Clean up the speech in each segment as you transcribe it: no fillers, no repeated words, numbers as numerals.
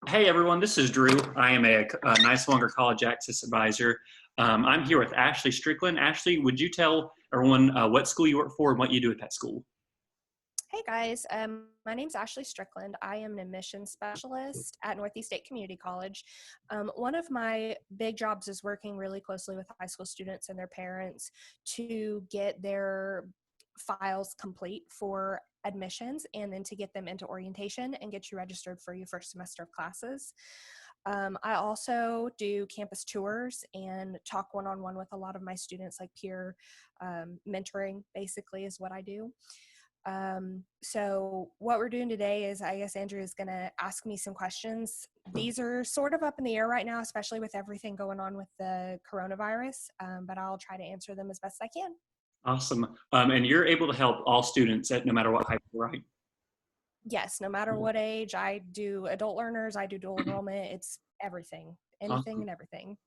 Hey everyone, this is Drew. I am a Nice Longer College Access Advisor. I'm here with Ashley Strickland. Ashley, would you tell everyone what school you work for and what you do at that school? Hey guys, my name's Ashley Strickland. I am an admissions specialist at Northeast State Community College. One of my big jobs is working really closely with high school students and their parents to get their files complete for admissions and then to get them into orientation and get you registered for your first semester of classes. I also do campus tours and talk one-on-one with a lot of my students, like peer mentoring basically is what I do. So what we're doing today is, I guess Andrew is going to ask me some questions. These are sort of up in the air right now, especially with everything going on with the coronavirus, but I'll try to answer them as best I can. Awesome. And you're able to help all students at no matter what high school, right? Yes, no matter what age, I do adult learners, I do dual enrollment, it's everything, anything Awesome. and everything.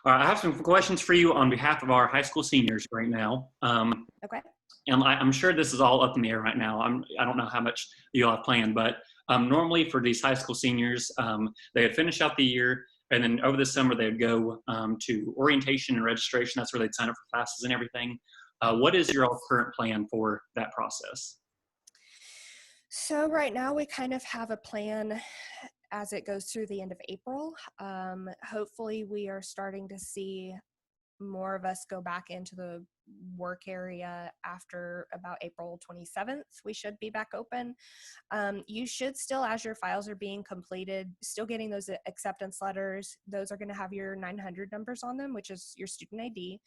All right, I have some questions for you on behalf of our high school seniors right now. Okay. And I'm sure this is all up in the air right now. I don't know how much you all have planned, but normally for these high school seniors, they would finish out the year, and then over the summer they would go to orientation and registration. That's where they'd sign up for classes and everything. What is your all current plan for that process? So right now we kind of have a plan as it goes through the end of April. Hopefully we are starting to see more of us go back into the work area after about April 27th. We should be back open. You should still, as your files are being completed, still getting those acceptance letters. Those are going to have your 900 numbers on them, which is your student ID.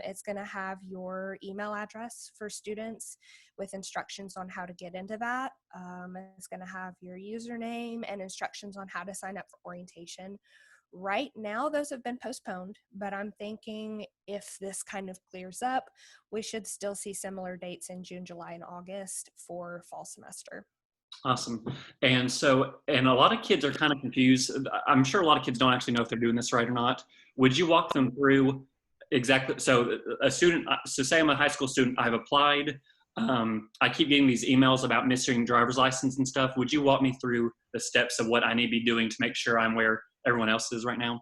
It's going to have your email address for students with instructions on how to get into that. It's going to have your username and instructions on how to sign up for orientation. Right now, those have been postponed, but I'm thinking if this kind of clears up, we should still see similar dates in June, July, and August for fall semester. Awesome. And a lot of kids are kind of confused. I'm sure a lot of kids don't actually know if they're doing this right or not. Would you walk them through exactly? So a student, so say I'm a high school student, I've applied. I keep getting these emails about missing driver's license and stuff. Would you walk me through the steps of what I need to be doing to make sure I'm where everyone else is right now?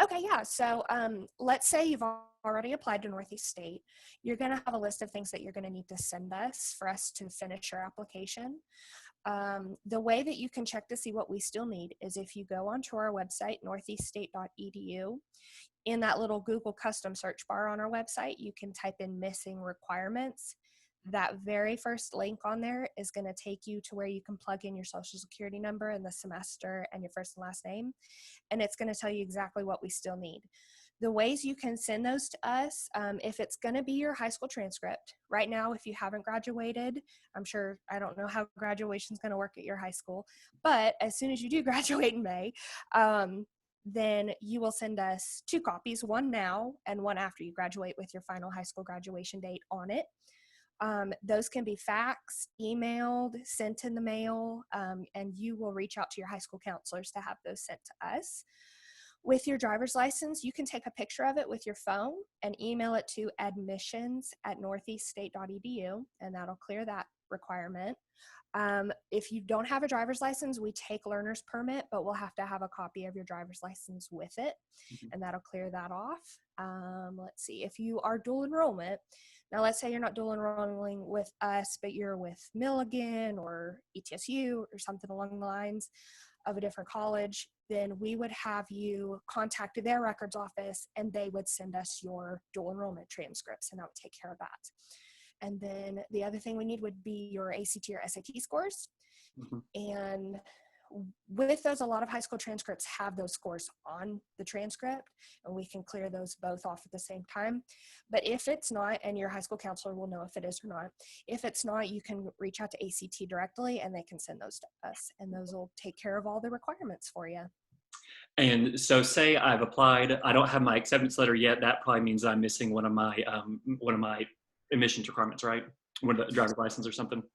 Okay, yeah. So let's say you've already applied to Northeast State. You're going to have a list of things that you're going to need to send us for us to finish your application. The way that you can check to see what we still need is if you go onto our website, northeaststate.edu. In that little Google custom search bar on our website, you can type in missing requirements. That very first link on there is going to take you to where you can plug in your social security number and the semester and your first and last name. And it's going to tell you exactly what we still need. The ways you can send those to us, if it's going to be your high school transcript. Right now, if you haven't graduated, I don't know how graduation is going to work at your high school, but as soon as you do graduate in May, then you will send us 2 copies, one now and one after you graduate with your final high school graduation date on it. Those can be faxed, emailed, sent in the mail, and you will reach out to your high school counselors to have those sent to us. With your driver's license, you can take a picture of it with your phone and email it to admissions@northeaststate.edu, and that'll clear that requirement. If you don't have a driver's license, we take learner's permit, but we'll have to have a copy of your driver's license with it, Mhm. and that'll clear that off. Let's see, if you are dual enrollment, now let's say you're not dual enrolling with us, but you're with Milligan or ETSU or something along the lines of a different college, then we would have you contact their records office and they would send us your dual enrollment transcripts, and that would take care of that. And then the other thing we need would be your ACT or SAT scores. Mhm. And with those, a lot of high school transcripts have those scores on the transcript, and we can clear those both off at the same time. But if it's not, and your high school counselor will know if it is or not, if it's not, you can reach out to ACT directly and they can send those to us, and those will take care of all the requirements for you. And so, say I've applied, I don't have my acceptance letter yet. That probably means I'm missing one of my admissions requirements, right? One of the driver's license or something.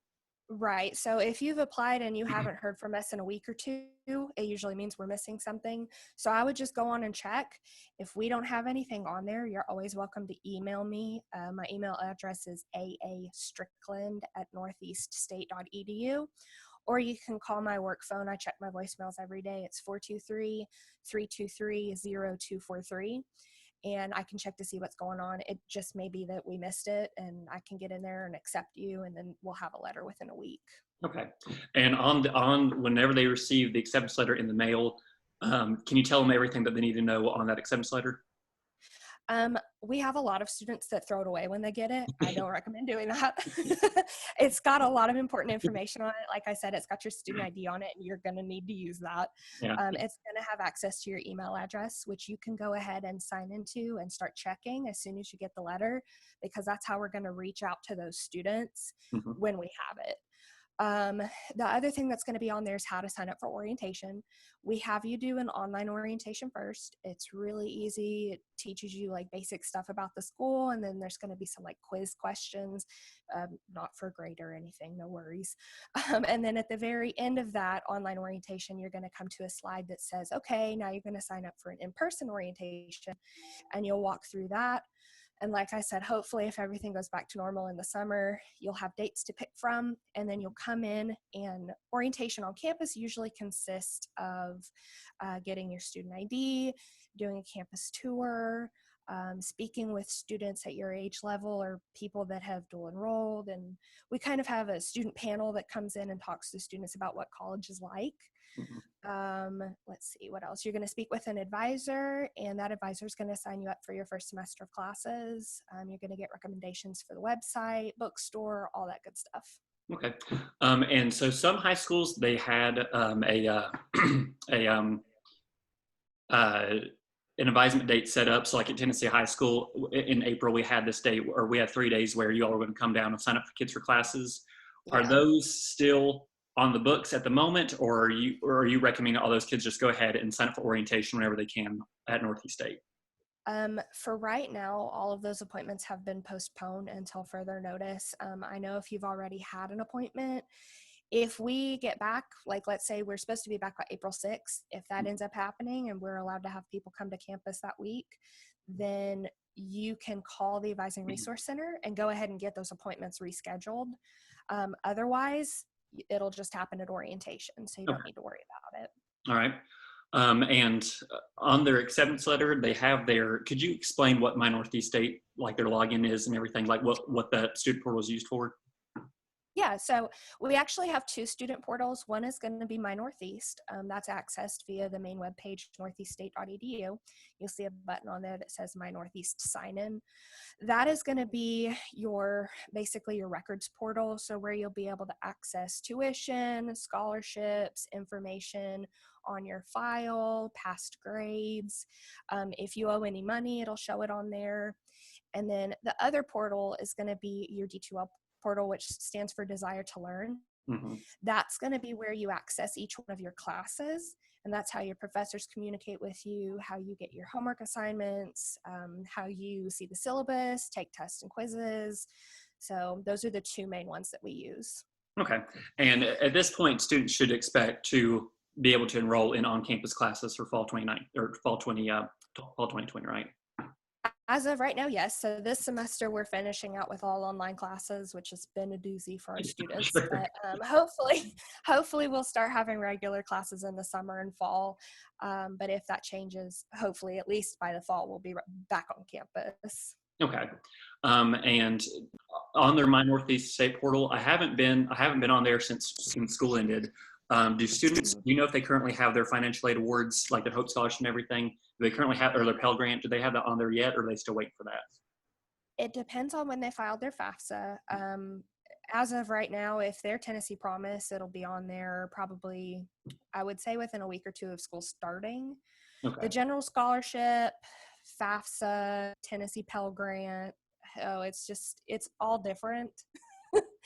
Right. So if you've applied and you haven't heard from us in a week or two, it usually means we're missing something. So I would just go on and check. If we don't have anything on there, you're always welcome to email me. My email address is aastrickland@northeaststate.edu. or you can call my work phone. I check my voicemails every day. It's 423-323-0243. And I can check to see what's going on. It just may be that we missed it, and I can get in there and accept you, and then we'll have a letter within a week. Okay. And on whenever they receive the acceptance letter in the mail, can you tell them everything that they need to know on that acceptance letter? We have a lot of students that throw it away when they get it. I don't recommend doing that. It's got a lot of important information on it. Like I said, it's got your student ID on it, and you're going to need to use that. Yeah. It's going to have access to your email address, which you can go ahead and sign into and start checking as soon as you get the letter, because that's how we're going to reach out to those students Mm-hmm. when we have it. The other thing that's going to be on there is how to sign up for orientation. We have you do an online orientation first. It's really easy. It teaches you like basic stuff about the school, and then there's going to be some like quiz questions, not for grade or anything, no worries. And then at the very end of that online orientation, you're going to come to a slide that says, okay, now you're going to sign up for an in-person orientation, and you'll walk through that. And like I said, hopefully if everything goes back to normal in the summer, you'll have dates to pick from, and then you'll come in, and orientation on campus usually consists of getting your student ID, doing a campus tour, speaking with students at your age level or people that have dual enrolled. And we kind of have a student panel that comes in and talks to students about what college is like. Mm-hmm. Let's see what else. You're going to speak with an advisor, and that advisor is going to sign you up for your first semester of classes. You're going to get recommendations for the website, bookstore, all that good stuff. Okay. And so some high schools, they had an advisement date set up. So like at Tennessee High School in April, we had this day, or we had 3 days where you all were going to come down and sign up for kids for classes. Are Yeah. those still on the books at the moment, or are you recommending all those kids just go ahead and sign up for orientation whenever they can at Northeast State? For right now, all of those appointments have been postponed until further notice. I know if you've already had an appointment, if we get back, like let's say we're supposed to be back by April 6th, if that ends up happening and we're allowed to have people come to campus that week, then you can call the Advising Resource Center and go ahead and get those appointments rescheduled. Otherwise, it'll just happen at orientation, so you don't need to worry about it. All right. And on their acceptance letter, they have could you explain what My Northeast State, like their login is and everything, like what the student portal is used for? Yeah, so we actually have 2 student portals. One is going to be My Northeast. That's accessed via the main webpage, northeaststate.edu. You'll see a button on there that says My Northeast Sign In. That is going to be basically your records portal, so where you'll be able to access tuition, scholarships, information on your file, past grades. If you owe any money, it'll show it on there. And then the other portal is going to be your D2L portal, which stands for Desire to Learn. Mm-hmm. That's going to be where you access each one of your classes, and that's how your professors communicate with you, how you get your homework assignments, how you see the syllabus, take tests and quizzes. So those are the 2 main ones that we use. Okay. And at this point, students should expect to be able to enroll in on-campus classes for fall 2020, right? As of right now, yes. So this semester we're finishing out with all online classes, which has been a doozy for our students. Sure. But hopefully we'll start having regular classes in the summer and fall. But if that changes, hopefully at least by the fall we'll be back on campus. Okay. And on their My Northeast State portal, I haven't been on there since school ended. Do you know if they currently have their financial aid awards, like their Hope Scholarship and everything? Do they currently have, or their Pell Grant, do they have that on there yet, or are they still waiting for that? It depends on when they filed their FAFSA. As of right now, if they're Tennessee Promise, it'll be on there probably, I would say, within a week or 2 of school starting. Okay. The General Scholarship, FAFSA, Tennessee Pell Grant, it's all different.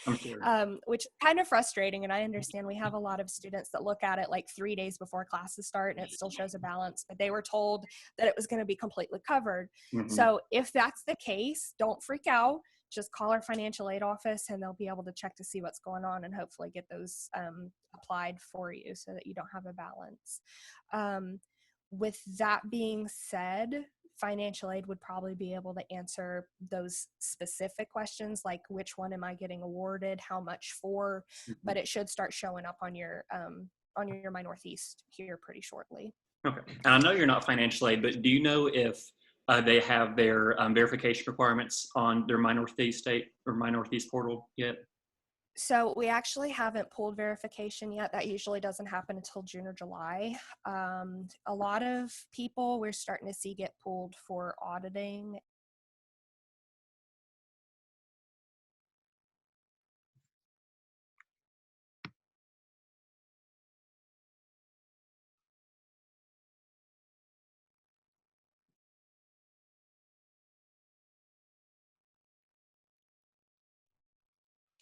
I'm sure. Which is kind of frustrating, and I understand we have a lot of students that look at it like 3 days before classes start and it still shows a balance, but they were told that it was going to be completely covered. Mm-hmm. So if that's the case, don't freak out. Just call our financial aid office and they'll be able to check to see what's going on and hopefully get those applied for you so that you don't have a balance. With that being said, financial aid would probably be able to answer those specific questions, like which one am I getting awarded, how much for, but it should start showing up on your My Northeast here pretty shortly. Okay. And I know you're not financial aid, but do you know if they have their verification requirements on their My Northeast State or My Northeast portal yet? So we actually haven't pulled verification yet. That usually doesn't happen until June or July. A lot of people we're starting to see get pulled for auditing.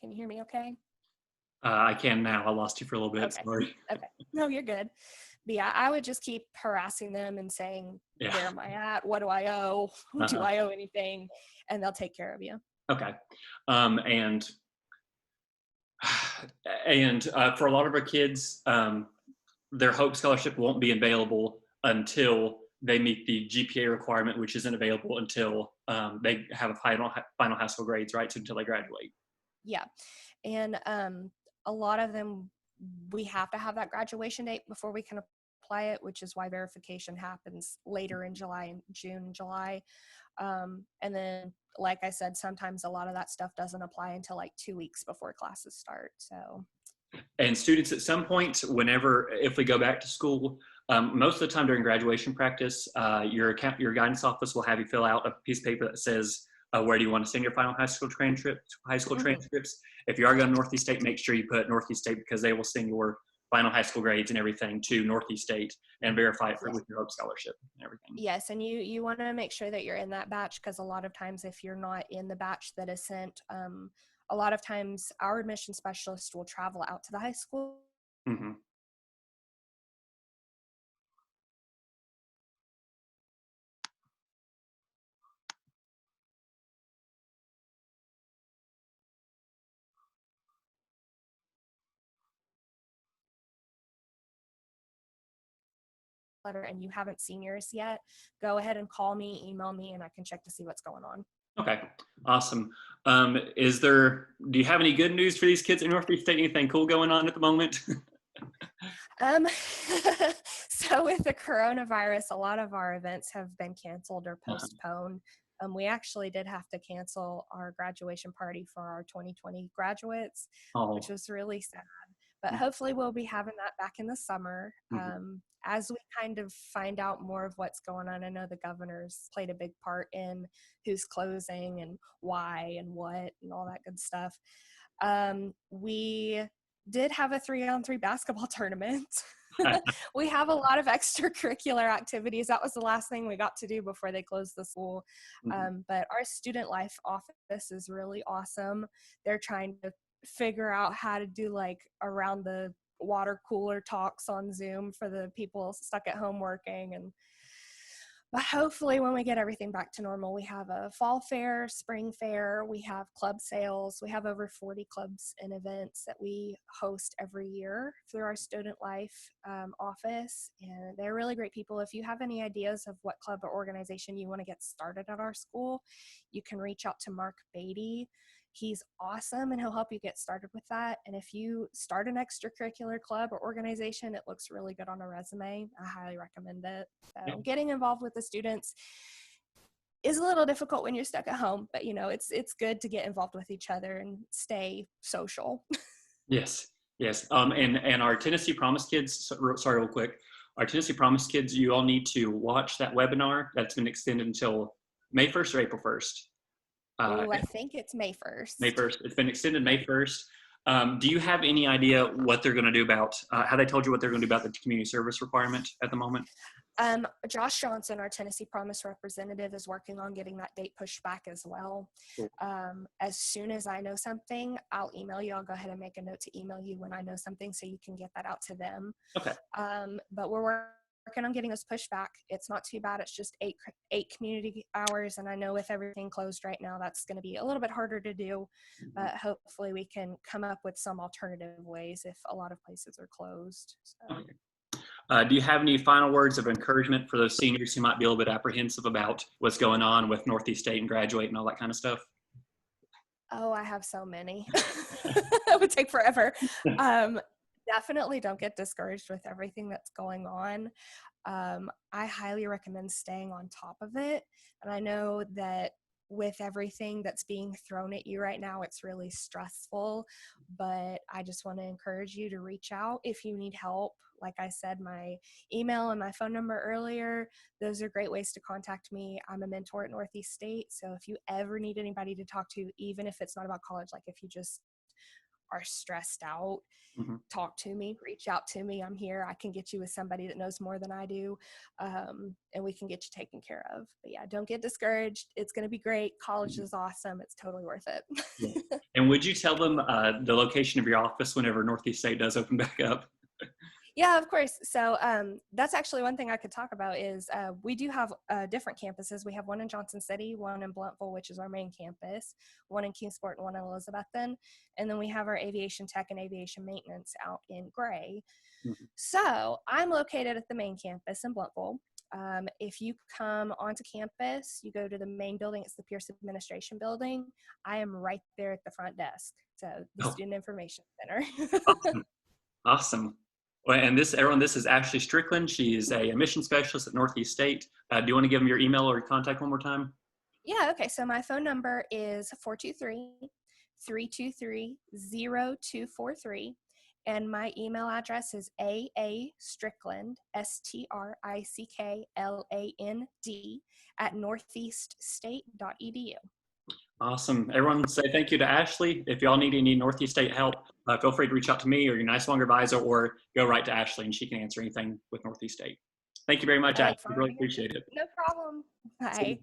Can you hear me okay? I can now. I lost you for a little bit. Okay. Sorry. Okay. No, you're good. But yeah, I would just keep harassing them and saying, Yeah. where am I at? What do I owe? Do I owe anything? And they'll take care of you. Okay. And for a lot of our kids, their Hope Scholarship won't be available until they meet the GPA requirement, which isn't available until they have a final high school grades, right? So until they graduate. Yeah. And a lot of them, we have to have that graduation date before we can apply it, which is why verification happens later in June and July. And then, like I said, sometimes a lot of that stuff doesn't apply until like 2 weeks before classes start. So. And students at some point, if we go back to school, most of the time during graduation practice, your guidance office will have you fill out a piece of paper that says, where do you want to send your final high school transcripts. If you are going to Northeast State, make sure you put Northeast State, because they will send your final high school grades and everything to Northeast State and verify it with your Hope Scholarship and everything. Yes, and you want to make sure that you're in that batch, because a lot of times if you're not in the batch that is sent, a lot of times our admission specialist will travel out to the high school. Mm-hmm. Letter and you haven't seen yours yet, go ahead and call me, email me, and I can check to see what's going on. Okay, awesome. Do you have any good news for these kids in Northeast State? Anything cool going on at the moment? So with the coronavirus, a lot of our events have been canceled or postponed. We actually did have to cancel our graduation party for our 2020 graduates, which was really sad. But hopefully we'll be having that back in the summer. As we kind of find out more of what's going on, I know the governor's played a big part in who's closing and why and what and all that good stuff. We did have a 3-on-3 basketball tournament. We have a lot of extracurricular activities. That was the last thing we got to do before they closed the school. But our student life office is really awesome. They're trying to figure out how to do like around the water cooler talks on Zoom for the people stuck at home working. But hopefully when we get everything back to normal, we have a fall fair, spring fair, we have club sales, we have over 40 clubs and events that we host every year through our student life office. And they're really great people. If you have any ideas of what club or organization you want to get started at our school, you can reach out to Mark Beatty. He's awesome and he'll help you get started with that. And if you start an extracurricular club or organization, it looks really good on a resume. I highly recommend it. So getting involved with the students is a little difficult when you're stuck at home, but it's good to get involved with each other and stay social. Yes. And our Tennessee Promise kids, sorry, real quick. Our Tennessee Promise kids, you all need to watch that webinar that's been extended until May 1st or April 1st. I think it's May 1st. May 1st. It's been extended May 1st. Do you have any idea what they're going to do about, how they told you what they're going to do about the community service requirement at the moment? Josh Johnson, our Tennessee Promise representative, is working on getting that date pushed back as well. Cool. As soon as I know something, I'll email you. I'll go ahead and make a note to email you when I know something so you can get that out to them. Okay. But we're working on getting this pushed back. It's not too bad. It's just eight community hours, and I know with everything closed right now, that's going to be a little bit harder to do. But hopefully, we can come up with some alternative ways if a lot of places are closed. So. Okay. Do you have any final words of encouragement for those seniors who might be a little bit apprehensive about what's going on with Northeast State and graduate and all that kind of stuff? Oh, I have so many. It would take forever. Definitely don't get discouraged with everything that's going on. I highly recommend staying on top of it. And I know that with everything that's being thrown at you right now, it's really stressful, but I just want to encourage you to reach out if you need help. Like I said, my email and my phone number earlier, those are great ways to contact me. I'm a mentor at Northeast State. So if you ever need anybody to talk to, even if it's not about college, like if you just are stressed out, Mm-hmm. talk to me, reach out to me. I'm here. I can get you with somebody that knows more than I do, and we can get you taken care of. But yeah, don't get discouraged. It's going to be great. College is awesome. It's totally worth it. Yeah. And would you tell them the location of your office whenever Northeast State does open back up? Yeah, of course. So that's actually one thing I could talk about is we do have different campuses. We have one in Johnson City, one in Bluntville, which is our main campus, one in Kingsport, and one in Elizabethton. And then we have our aviation tech and aviation maintenance out in Gray. Mm-hmm. So I'm located at the main campus in Bluntville. If you come onto campus, you go to the main building. It's the Pierce Administration Building. I am right there at the front desk. So the Student Information Center. Awesome. Awesome. Well, and everyone, this is Ashley Strickland. She is a admission specialist at Northeast State. Do you want to give them your email or your contact one more time? Yeah, okay. So my phone number is 423-323-0243. And my email address is aastrickland, STRICKLAND, @northeaststate.edu. Awesome. Everyone say thank you to Ashley. If y'all need any Northeast State help, feel free to reach out to me or your nice longer advisor, or go right to Ashley and she can answer anything with Northeast State. Thank you very much, Ashley. Really appreciate it. No problem. Bye.